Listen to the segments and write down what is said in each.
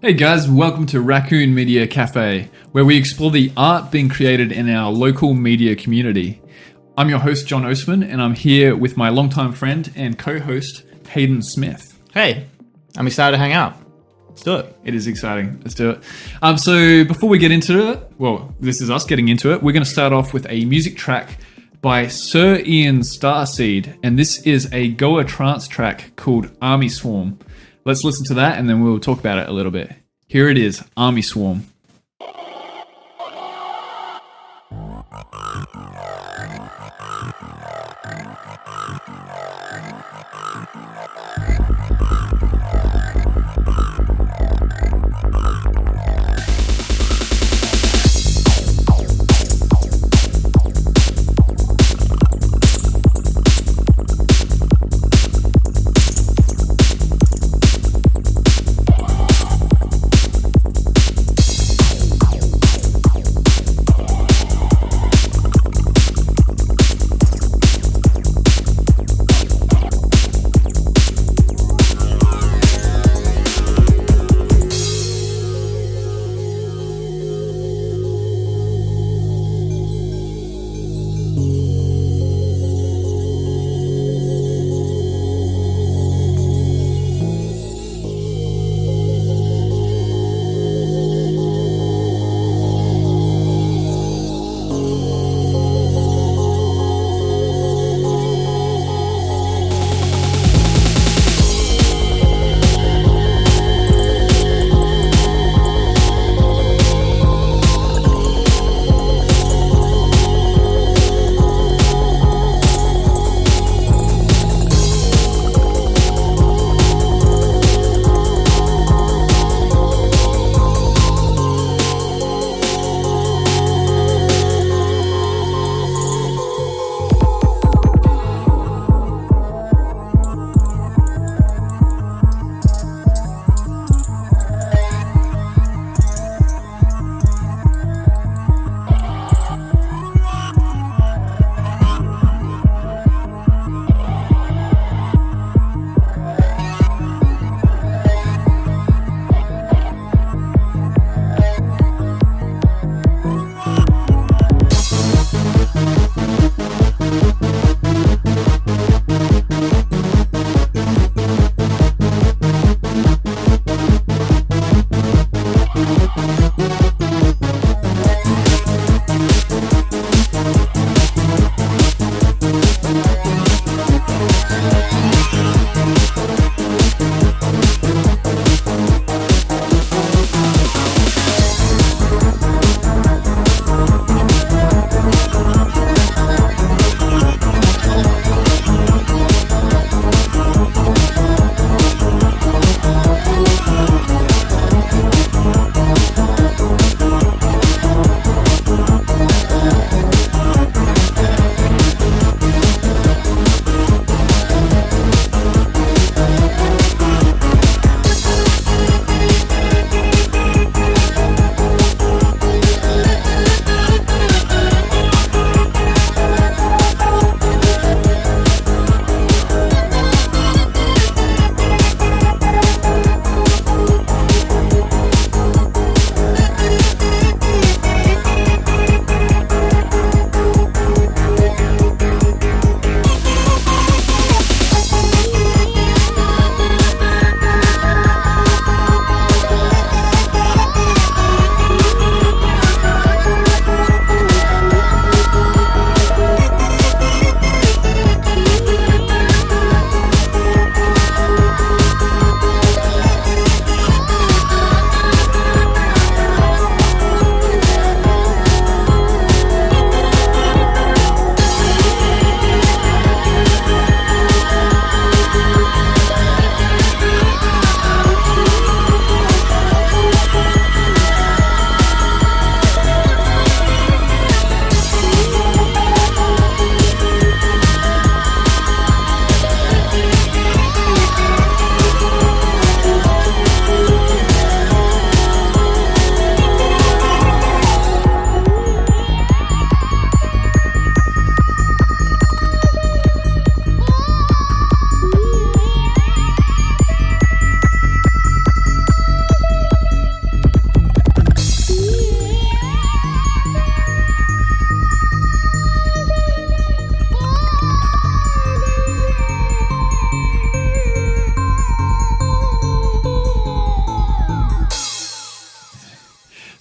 Hey guys, welcome to Raccoon Media Cafe, where we explore the art being created in our local media community. I'm your host, John Oestmann, and I'm here with my longtime friend and co-host, Haydn Smith. Hey, I'm excited to hang out. Let's do it. It is exciting. Let's do it. So before we get into it, well, this is us getting into it, we're going to start off with a music track by Sir Ian Starseed, and this is a Goa trance track called Army Swarm. Let's listen to that and then we'll talk about it a little bit. Here it is, Army Swarm.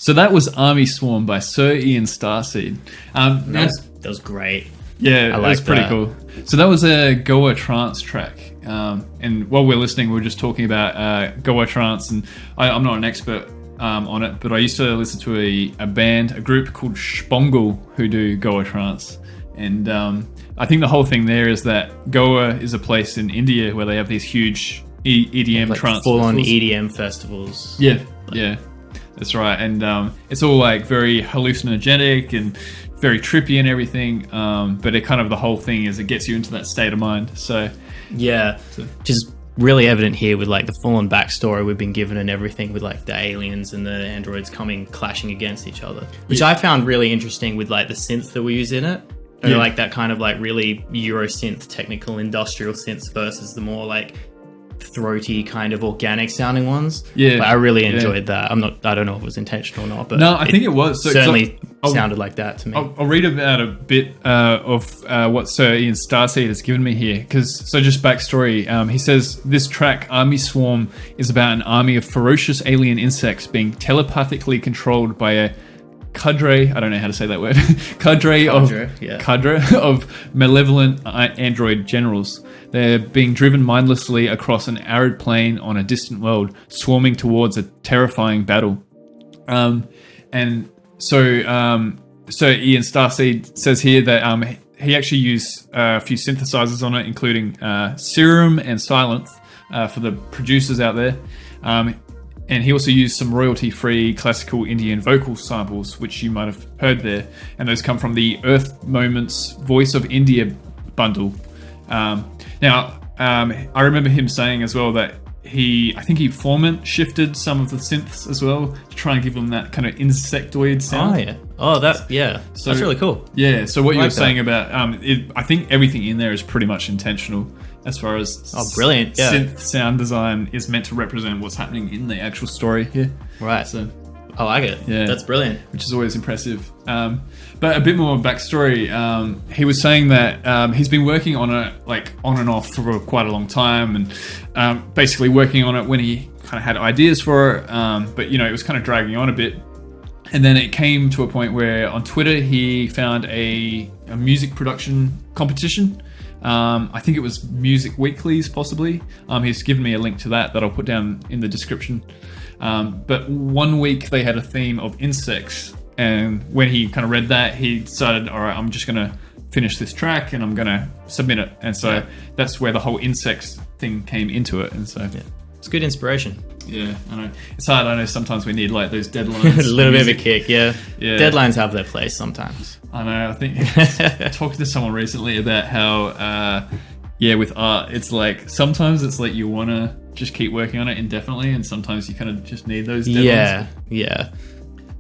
So that was Army Swarm by Sir Ian Starseed. That was great. Yeah, I it was like pretty that. cool. So that was a Goa trance track. And while we're listening, we're just talking about Goa trance. And I'm not an expert on it, but I used to listen to a group called Shpongle who do Goa trance. And I think the whole thing there is that Goa is a place in India where they have these huge EDM Like trance full-on festivals. EDM festivals. Yeah, that's right. And it's all like very hallucinogenic and very trippy and everything. But it kind of the whole thing is it gets you into that state of mind. So Yeah, which is really evident here with like the full-on backstory we've been given and everything with like the aliens and the androids clashing against each other, which I found really interesting with like the synths that we use in it. And like that kind of like really Eurosynth, technical industrial synths versus the more like throaty kind of organic sounding ones. Yeah, I really enjoyed that. I don't know if it was intentional or not, but no, I think it was. Certainly sounded like that to me. I'll read about a bit of what Sir Ian Starseed has given me here. So just backstory, he says this track, Army Swarm, is about an army of ferocious alien insects being telepathically controlled by a cadre, I don't know how to say that word, cadre of malevolent android generals. They're being driven mindlessly across an arid plain on a distant world, swarming towards a terrifying battle. And so Ian Starseed says here that he actually used a few synthesizers on it, including Serum and Silence for the producers out there. And he also used some royalty-free classical Indian vocal samples, which you might have heard there. And those come from the Earth Moments Voice of India bundle. Now, I remember him saying as well that I think he formant shifted some of the synths as well to try and give them that kind of insectoid sound. Oh, yeah. Oh, that's really cool. Yeah, so what you were like saying about, I think everything in there is pretty much intentional as far as brilliant. Yeah. synth sound design is meant to represent what's happening in the actual story here. Right. So I like it. Yeah. That's brilliant. which is always impressive. But a bit more backstory. He was saying that he's been working on it like on and off for quite a long time, and basically working on it when he kind of had ideas for it. But it was kind of dragging on a bit. And then it came to a point where on Twitter he found a music production competition. I think it was Music Weeklies, possibly. He's given me a link to that I'll put down in the description. But one week they had a theme of insects, and when he kind of read that, he decided, all right, I'm just going to finish this track and I'm going to submit it. And so that's where the whole insects thing came into it. And so it's good inspiration. Yeah, I know. It's hard. I know sometimes we need like those deadlines. A little bit of a kick, yeah. Yeah. Deadlines have their place sometimes. I know. I think talking to someone recently about how, with art, it's like sometimes it's like you want to just keep working on it indefinitely, and sometimes you kind of just need those deadlines. Yeah.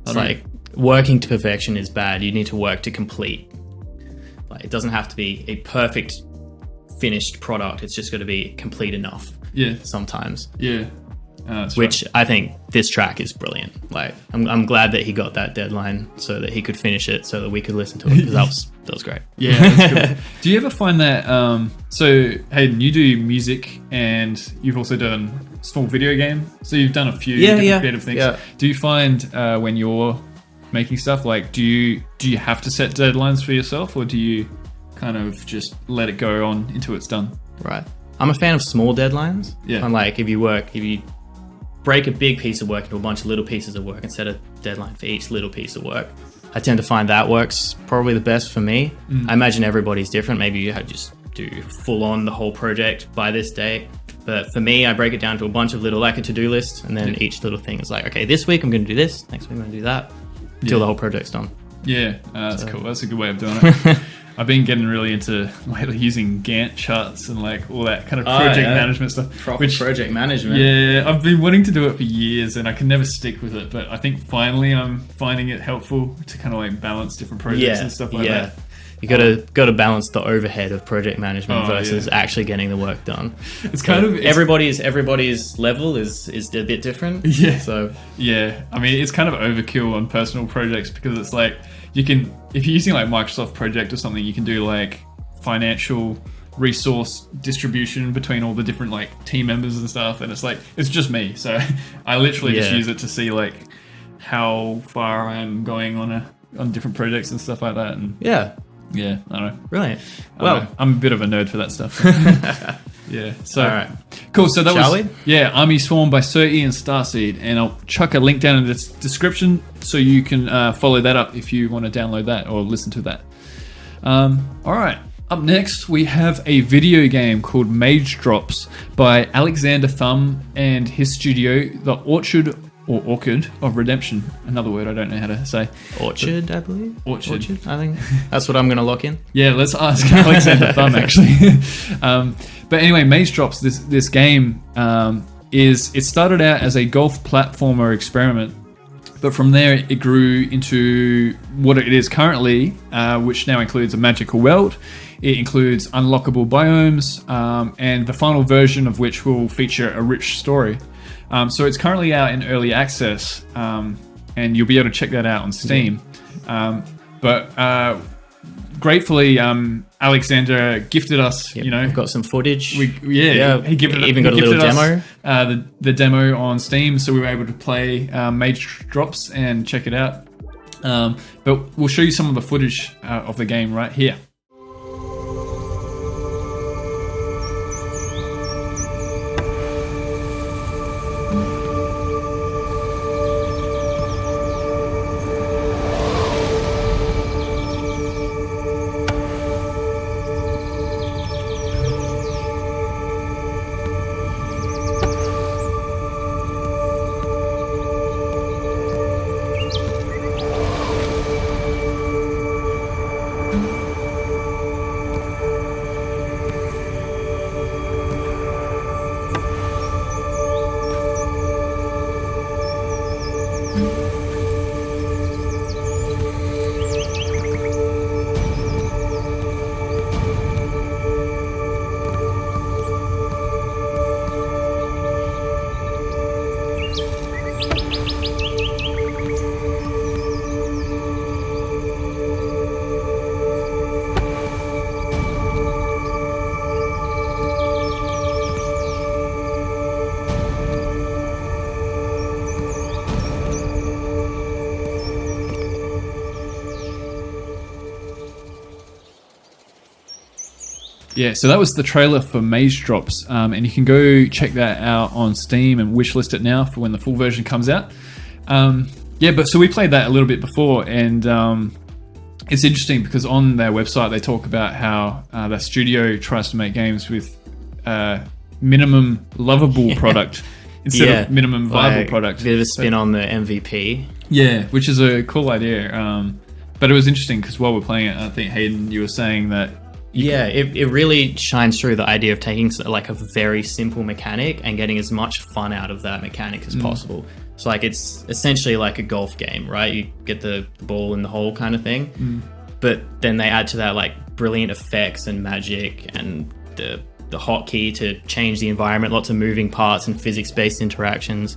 It's like working to perfection is bad. You need to work to complete. Like it doesn't have to be a perfect finished product. It's just got to be complete enough. Yeah. Sometimes. Yeah. That's which right. I think this track is brilliant. Like I'm glad that he got that deadline so that he could finish it, so that we could listen to it, because that was great. Yeah, that's cool. Do you ever find that? So Haydn, you do music and you've also done small video game. So you've done a few different creative things. Yeah. Do you find when you're making stuff, like do you have to set deadlines for yourself, or do you kind of just let it go on until it's done? Right. I'm a fan of small deadlines. Yeah. And like if you break a big piece of work into a bunch of little pieces of work and set a deadline for each little piece of work, I tend to find that works probably the best for me. I imagine everybody's different. Maybe you just do full on the whole project by this date. But for me, I break it down to a bunch of little, like a to-do list, and then each little thing is like, okay, this week I'm going to do this, next week I'm going to do that, until the whole project's done. Yeah, that's cool. That's a good way of doing it. I've been getting really into lately using Gantt charts and like all that kind of project management stuff. Proper project management. Yeah, I've been wanting to do it for years and I can never stick with it. But I think finally I'm finding it helpful to kind of like balance different projects and stuff like that. You got to balance the overhead of project management versus actually getting the work done. It's kind of everybody's level is a bit different. Yeah. So yeah, I mean it's kind of overkill on personal projects, because it's like you can, if you're using like Microsoft Project or something, you can do like financial resource distribution between all the different like team members and stuff, and it's like it's just me, so I literally just use it to see like how far I'm going on different projects and stuff like that. And Yeah. yeah, I don't know. Brilliant. I Well, don't know. I'm a bit of a nerd for that stuff. Yeah. So all right. cool. So that Shall was we? Army Swarm by Sir Ian Starseed, and I'll chuck a link down in the description so you can follow that up if you want to download that or listen to that. All right. Up next, we have a video game called Mage Drops by Alexander Thumm and his studio, the Orchid of Redemption. Another word I don't know how to say. Orchid, I believe. Orchid. I think that's what I'm going to lock in. Yeah, let's ask Alexander Thumm actually. But anyway, Mage Drops. This game it started out as a golf platformer experiment, but from there it grew into what it is currently, which now includes a magical world. It includes unlockable biomes, and the final version of which will feature a rich story. So it's currently out in early access, and you'll be able to check that out on Steam. But gratefully, Alexander gifted us, Yep, we've got some footage. he gifted got a little us, demo. the demo on Steam, so we were able to play Mage Drops and check it out. But we'll show you some of the footage of the game right here. Yeah, so that was the trailer for Mage Drops, and you can go check that out on Steam and wishlist it now for when the full version comes out. So we played that a little bit before, and it's interesting because on their website they talk about how their studio tries to make games with minimum lovable product instead of minimum viable product. Bit of a spin on the MVP. Yeah, which is a cool idea. But it was interesting because while we're playing it, I think Haydn, you were saying that. It really shines through the idea of taking like a very simple mechanic and getting as much fun out of that mechanic as possible. So like it's essentially like a golf game, right? You get the ball in the hole kind of thing, but then they add to that like brilliant effects and magic and the hotkey to change the environment, lots of moving parts and physics-based interactions.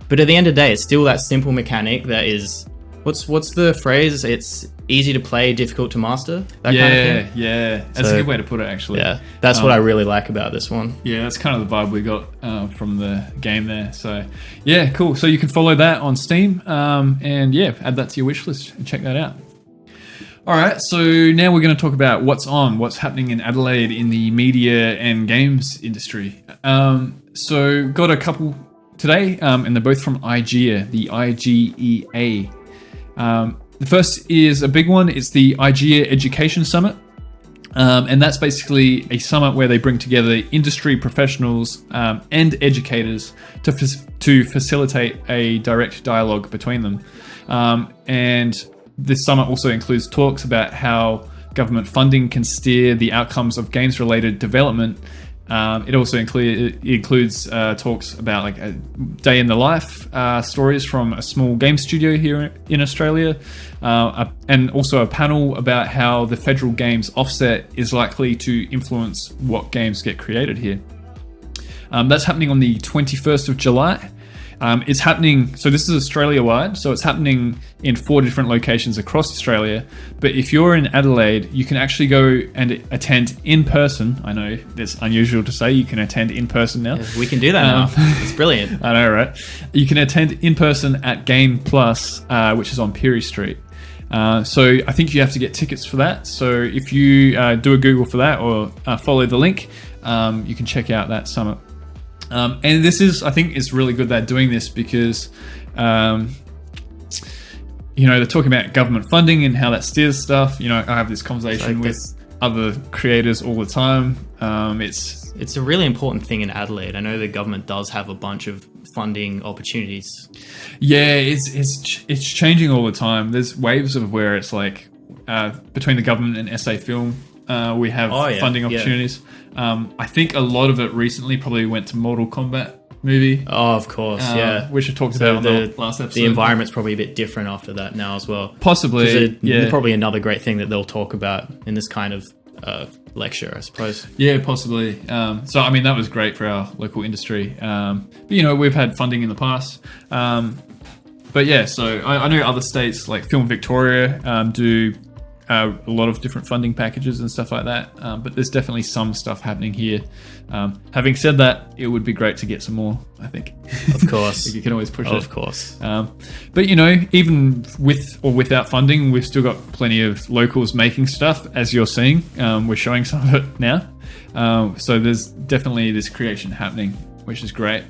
But at the end of the day, it's still that simple mechanic that is what's the phrase? It's easy to play, difficult to master. That kind of thing. Yeah. That's a good way to put it, actually. Yeah, that's what I really like about this one. Yeah, that's kind of the vibe we got from the game there. So, yeah, cool. So you can follow that on Steam, and add that to your wish list and check that out. All right, so now we're going to talk about what's happening in Adelaide in the media and games industry. So got a couple today, and they're both from IGEA, the IGEA. The first is a big one. It's the IGEA Education Summit. And that's basically a summit where they bring together industry professionals and educators to facilitate a direct dialogue between them. And this summit also includes talks about how government funding can steer the outcomes of games-related development. It also includes talks about like a day in the life stories from a small game studio here in Australia, and also a panel about how the federal games offset is likely to influence what games get created here. That's happening on the 21st of July. It's happening, so this is Australia-wide, so it's happening in 4 different locations across Australia. But if you're in Adelaide, you can actually go and attend in person. I know that's unusual to say, you can attend in person now. Yeah, we can do that now. It's brilliant. I know, right? You can attend in person at Game Plus, which is on Peary Street. So I think you have to get tickets for that. So if you do a Google for that or follow the link, you can check out that summit. And this is, I think it's really good they're doing this because, they're talking about government funding and how that steers stuff. I have this conversation with other creators all the time. It's a really important thing in Adelaide. I know the government does have a bunch of funding opportunities. Yeah, it's changing all the time. There's waves of where it's like between the government and SA Film, we have funding opportunities. I think a lot of it recently probably went to Mortal Kombat movie. Oh, of course, which I talked about on the last episode. The environment's probably a bit different after that now as well. Possibly, probably another great thing that they'll talk about in this kind of lecture, I suppose. Yeah, possibly. So, I mean, that was great for our local industry. But, we've had funding in the past. But yeah, so I know other states like Film Victoria do a lot of different funding packages and stuff like that. But there's definitely some stuff happening here. Having said that, it would be great to get some more, I think. Of course. You can always push it. Of course. But, even with or without funding, we've still got plenty of locals making stuff, as you're seeing. We're showing some of it now. So there's definitely this creation happening, which is great.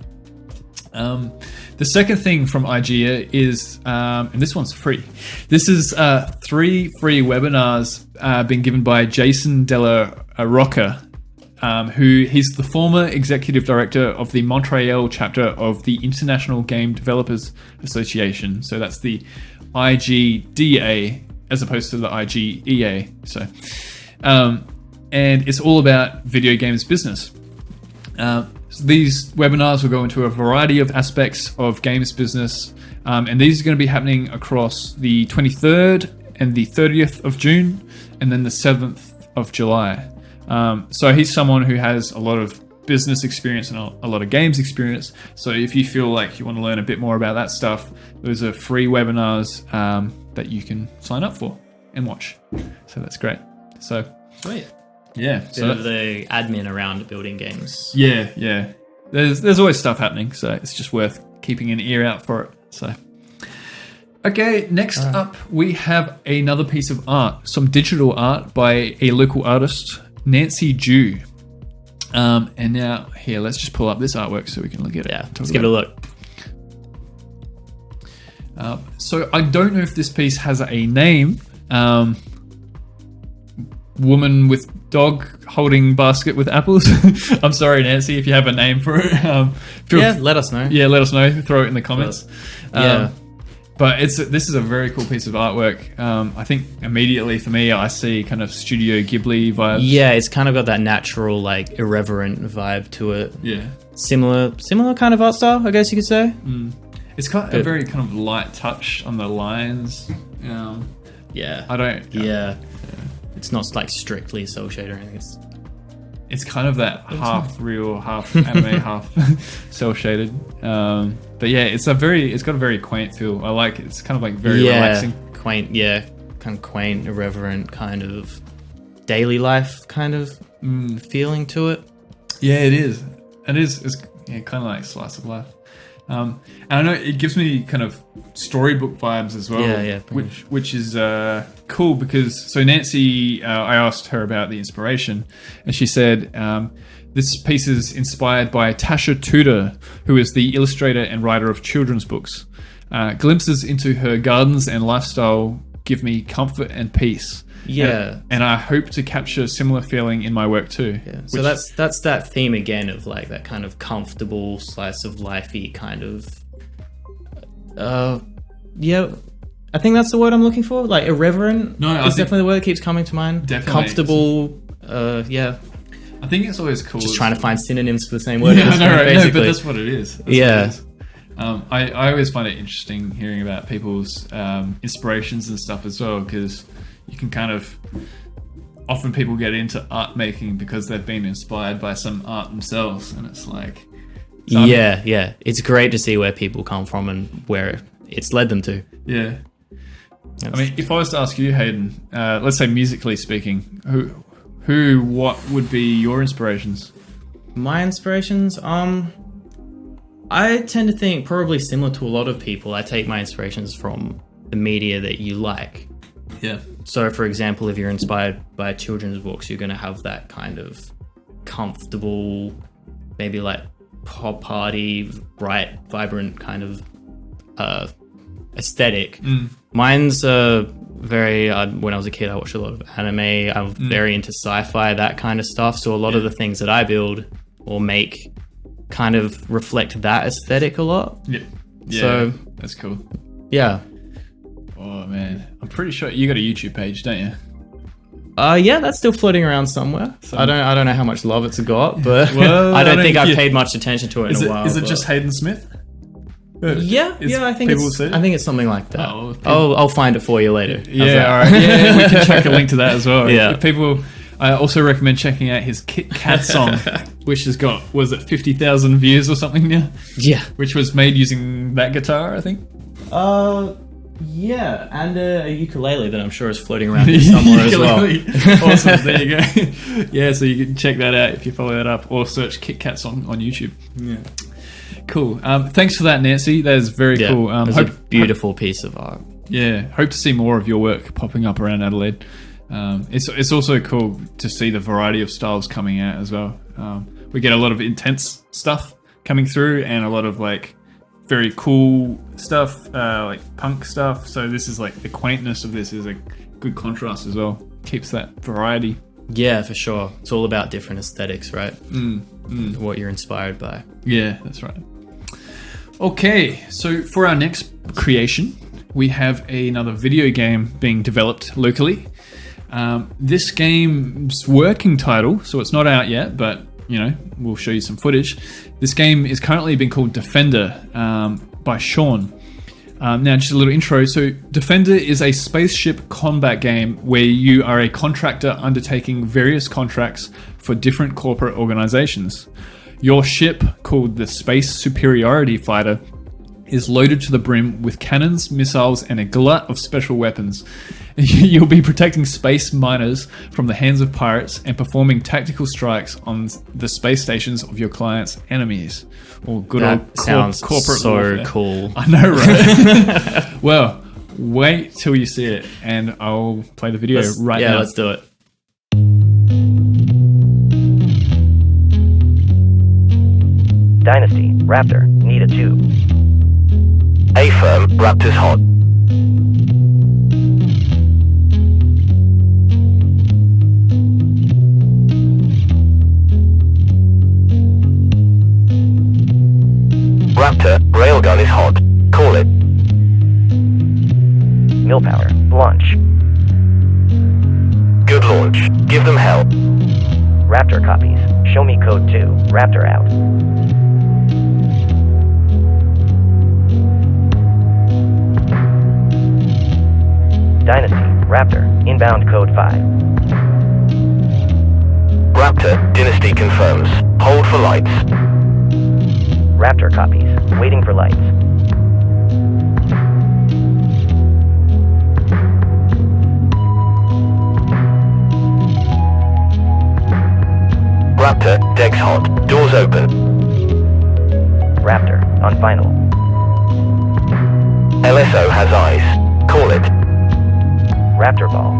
The second thing from IGEA is, and this one's free. This is 3 free webinars being given by Jason Della Rocca, who he's the former executive director of the Montreal chapter of the International Game Developers Association. So that's the IGDA as opposed to the IGEA. So, and it's all about video games business. So these webinars will go into a variety of aspects of games business, and these are going to be happening across the 23rd and the 30th of June, and then the 7th of July. So he's someone who has a lot of business experience and a lot of games experience. So if you feel like you want to learn a bit more about that stuff, those are free webinars that you can sign up for and watch. So that's great. So sweet. Yeah, Bit of the admin around building games. Yeah. There's always stuff happening, so it's just worth keeping an ear out for it. So, okay, next up we have another piece of art, some digital art by a local artist, Nancy Jew. And now here, let's just pull up this artwork so we can look at it. Yeah, let's give it a look. So I don't know if this piece has a name. Woman with dog holding basket with apples. I'm sorry, Nancy, if you have a name for it. Let us know. Yeah, let us know. Throw it in the comments. But this is a very cool piece of artwork. I think immediately for me, I see kind of Studio Ghibli vibes. Yeah, it's kind of got that natural, like, irreverent vibe to it. Yeah. Similar kind of art style, I guess you could say. It's got a very kind of light touch on the lines. Yeah. I don't... Yeah. It's not like strictly cell shade or anything. It's kind of that half real, half anime, half cell shaded. But yeah, it's got a very quaint feel. I like it. It's kind of like very relaxing. Quaint, kind of quaint, irreverent, kind of daily life kind of feeling to it. Yeah, it is. It's kind of like slice of life. And I know it gives me kind of storybook vibes as well. Yeah. Which is cool because Nancy, I asked her about the inspiration, and she said this piece is inspired by Tasha Tudor, who is the illustrator and writer of children's books. Glimpses into her gardens and lifestyle give me comfort and peace. Yeah, and I hope to capture a similar feeling in my work too. Yeah. So that's that theme again of like that kind of comfortable slice of lifey kind of. I think that's the word I'm looking for. Like irreverent. No, it's definitely the word that keeps coming to mind. Definitely comfortable. I think it's always cool. Just trying to find synonyms for the same word. Yeah, no, but that's what it is. I always find it interesting hearing about people's inspirations and stuff as well, because you can kind of often people get into art making because they've been inspired by some art themselves, and it's like So Yeah. It's great to see where people come from and where it's led them to. Yeah. I mean, if I was to ask you, Haydn, let's say musically speaking, what would be your inspirations? My inspirations, I tend to think probably similar to a lot of people. I take my inspirations from the media that you like. Yeah. So, for example, if you're inspired by children's books, you're going to have that kind of comfortable, maybe like pop party, bright, vibrant kind of aesthetic. Mine's very, when I was a kid, I watched a lot of anime. I'm very into sci-fi, that kind of stuff. So a lot of the things that I build or make kind of reflect that aesthetic a lot. Yeah. So that's cool. Yeah. Oh man, I'm pretty sure you got a YouTube page, don't you? Yeah, that's still floating around somewhere. I don't know how much love it's got, but Well, I don't think I've paid much attention to it in a while. Is it just Haydn Smith? Yeah, I think it's something like that. I'll find it for you later. How's that? All right. Yeah, we can check a link to that as well. Yeah. If people, I also recommend checking out his Kit Kat song, which has got, was it 50,000 views or something now? Yeah. Which was made using that guitar, I think. Yeah, and a ukulele that I'm sure is floating around here somewhere as well. Awesome, there you go. Yeah, so you can check that out if you follow that up, or search Kit Kat song on YouTube. Yeah. Cool. Thanks for that, Nancy. That is very cool. It's a beautiful piece of art. Yeah, hope to see more of your work popping up around Adelaide. It's also cool to see the variety of styles coming out as well. We get a lot of intense stuff coming through, and a lot of like very cool stuff, like punk stuff. So this is like the quaintness of this is a good contrast as well. Keeps that variety. Yeah, for sure. It's all about different aesthetics, right? What you're inspired by. Yeah, that's right. Okay, so for our next creation, we have another video game being developed locally. This game's working title, so it's not out yet, but we'll show you some footage. This game is currently being called Defender by Sean. Now, just a little intro. So, Defender is a spaceship combat game where you are a contractor undertaking various contracts for different corporate organizations. Your ship, called the Space Superiority Fighter, is loaded to the brim with cannons, missiles, and a glut of special weapons. You'll be protecting space miners from the hands of pirates and performing tactical strikes on the space stations of your clients' enemies. Or good that old sounds corporate so warfare. Cool. I know, right? Well, wait till you see it, and I'll play the video right now. Yeah, let's do it. Dynasty, Raptor, need a tube. A-firm, Raptor's hot. Raptor, railgun is hot. Call it. Millpower, launch. Good launch. Give them hell. Raptor copies. Show me code 2. Raptor out. Dynasty, Raptor, inbound code 5. Raptor, Dynasty confirms. Hold for lights. Raptor copies. Waiting for lights. Raptor, deck's hot. Doors open. Raptor, on final. LSO has eyes. Call it. Raptor ball.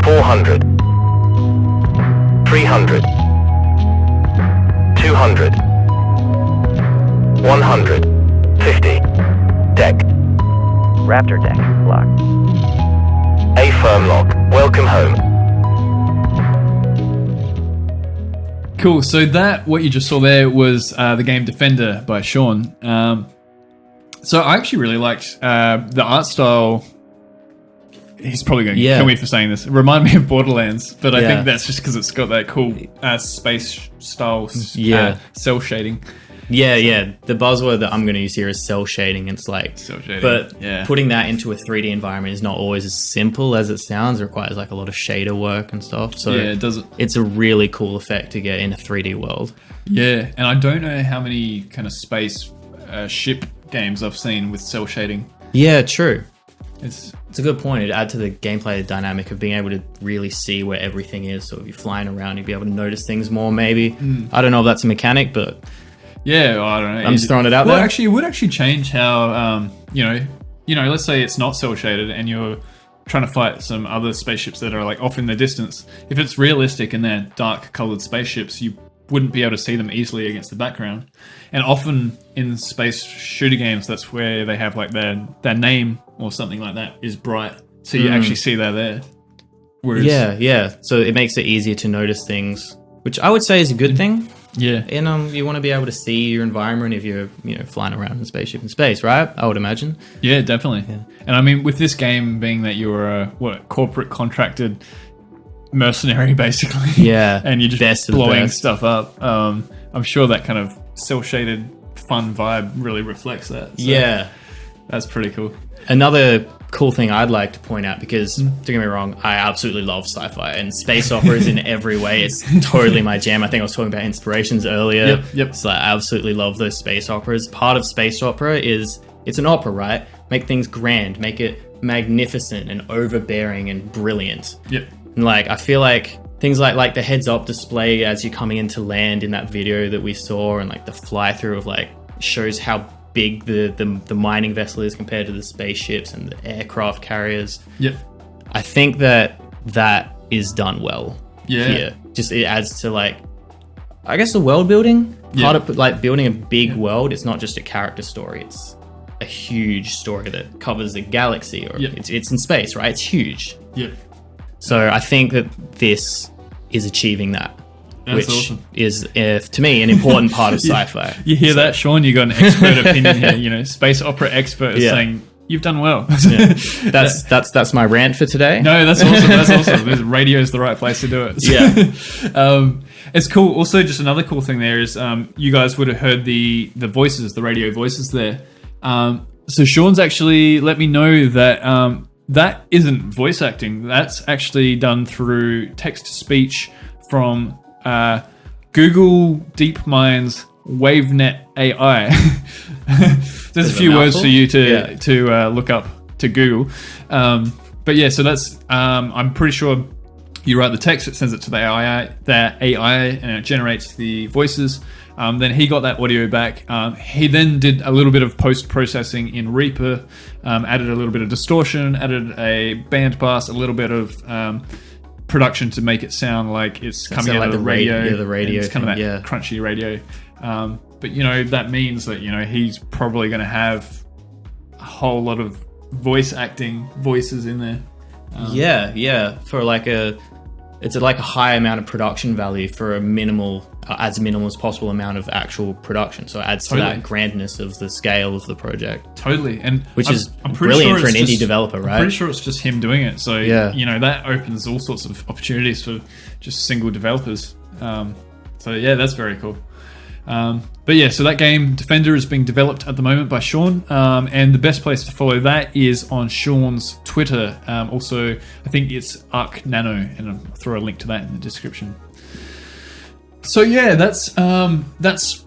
400. 300. 200. 150. Deck. Raptor deck. Lock. A firm lock. Welcome home. Cool. So what you just saw there was the game Defender by Sean. So I actually really liked the art style. He's probably going to kill me for saying this. It reminded me of Borderlands, but I think that's just because it's got that cool space style cell shading. Yeah. The buzzword that I'm going to use here is cell shading. It's like, Cell shading, but yeah. putting that into a 3D environment is not always as simple as it sounds. It requires like a lot of shader work and stuff. So Yeah, it does. it's a really cool effect to get in a 3D world. Yeah, and I don't know how many kind of space ship games I've seen with cell shading. Yeah, true. It's It's a good point. It adds to the gameplay dynamic of being able to really see where everything is. So if you're flying around, you'd be able to notice things more, maybe. I don't know if that's a mechanic, but yeah, well, I don't know. I'm just throwing it out well, there. actually, it would actually change how you know. Let's say it's not cell shaded, and you're trying to fight some other spaceships that are like off in the distance. If it's realistic and they're dark colored spaceships, you wouldn't be able to see them easily against the background. And often in space shooter games, that's where they have like their name or something like that is bright, so you actually see they're there. Whereas, Yeah. So it makes it easier to notice things, which I would say is a good thing. yeah, And you want to be able to see your environment if you're flying around in a spaceship in space, right? I would imagine. yeah, definitely. And I mean, with this game being that you're a corporate contracted mercenary basically, Yeah, and you're just best of the blowing best. stuff up, I'm sure that kind of cell shaded fun vibe really reflects that. So Yeah. that's pretty cool. Another cool thing I'd like to point out, because don't get me wrong, I absolutely love sci-fi and space operas in every way. It's totally my jam. I think I was talking about inspirations earlier. Yep. So I absolutely love those space operas. Part of space opera is it's an opera, right? Make things grand, make it magnificent and overbearing and brilliant. Yep. And like, I feel like things like the heads up display as you're coming into land in that video that we saw, and like the fly through of like shows how big the mining vessel is compared to the spaceships and the aircraft carriers. Yep. I think that is done well. Yeah. Here. Just it adds to like, I guess, the world building. Yeah. Part of like building a big world. It's not just a character story. It's a huge story that covers a galaxy, or Yep. it's in space, right? It's huge. Yep. So I think that this is achieving that, That's which awesome. is, to me, an important part of sci-fi. You hear that, Sean? You got an expert opinion here. You know, space opera expert is Yeah. saying you've done well. Yeah. That's my rant for today. No, that's awesome. That's awesome. Radio is the right place to do it. Yeah. It's cool. Also, just another cool thing there is you guys would have heard the voices, the radio voices there. So Sean's actually let me know that that isn't voice acting. That's actually done through text-to-speech from Google DeepMind's WaveNet AI. There's a few words for you to look up to Google. But yeah, so that's I'm pretty sure you write the text, it sends it to the AI, and it generates the voices. Then he got that audio back. He then did a little bit of post-processing in Reaper, added a little bit of distortion, added a band pass, a little bit of production to make it sound like it's coming out like of the the radio. radio, the radio It's kind of that thing, yeah. crunchy radio. But that means that he's probably going to have a whole lot of voice acting voices in there. Yeah. For it's like a high amount of production value for a minimal, as minimal as possible amount of actual production. So it adds to that grandness of the scale of the project. Totally, and Which is I'm pretty brilliant sure for an it's indie developer, right? I'm pretty sure it's just him doing it. So Yeah. that opens all sorts of opportunities for just single developers. So yeah, that's very cool. But yeah, so that game Defender is being developed at the moment by Sean, and the best place to follow that is on Sean's Twitter. Also, I think it's Arc Nano, and I'll throw a link to that in the description. So yeah, that's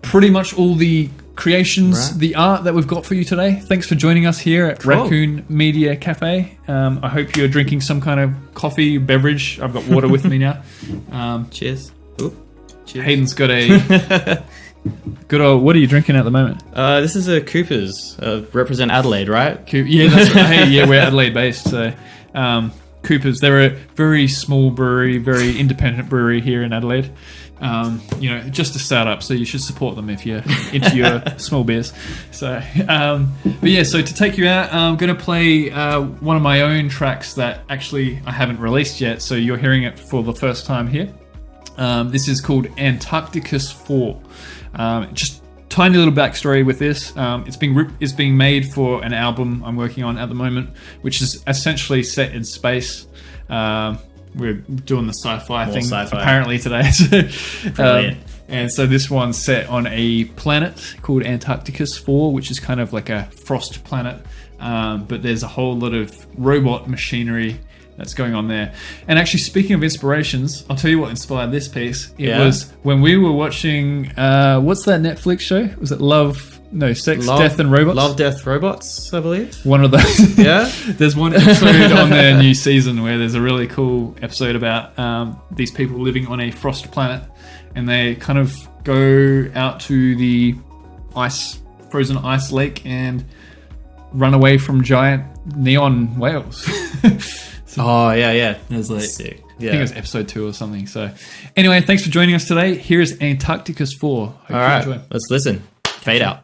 pretty much all the creations, Right. the art that we've got for you today. Thanks for joining us here at Raccoon Media Cafe. I hope you're drinking some kind of coffee, beverage. I've got water with me now. Cheers. Ooh. Cheers. Hayden's got a good old. What are you drinking at the moment? This is a Cooper's. Represent Adelaide, right? Yeah, that's right. Hey, yeah, we're Adelaide based, so Cooper's. They're a very small brewery, very independent brewery here in Adelaide. Just a startup, so you should support them if you're into your small beers. So, but yeah, so to take you out, I'm going to play one of my own tracks that actually I haven't released yet, so you're hearing it for the first time here. This is called Antarcticus 4. Just tiny little backstory with this. It's being made for an album I'm working on at the moment, which is essentially set in space. We're doing the sci-fi thing sci-fi. apparently today. Brilliant. And so this one's set on a planet called Antarcticus 4, which is kind of like a frost planet. But there's a whole lot of robot machinery that's going on there. And actually, speaking of inspirations, I'll tell you what inspired this piece. It was when we were watching, what's that Netflix show? Was it Sex, Death and Robots? Love, Death, Robots, I believe. One of those. Yeah? There's one episode on their new season where there's a really cool episode about these people living on a frost planet, and they kind of go out to the frozen ice lake and run away from giant neon whales. Oh, yeah. It was Sick. I think it was episode 2 or something. So anyway, thanks for joining us today. Here's Antarcticus 4. Hope All right, let's listen. Fade out.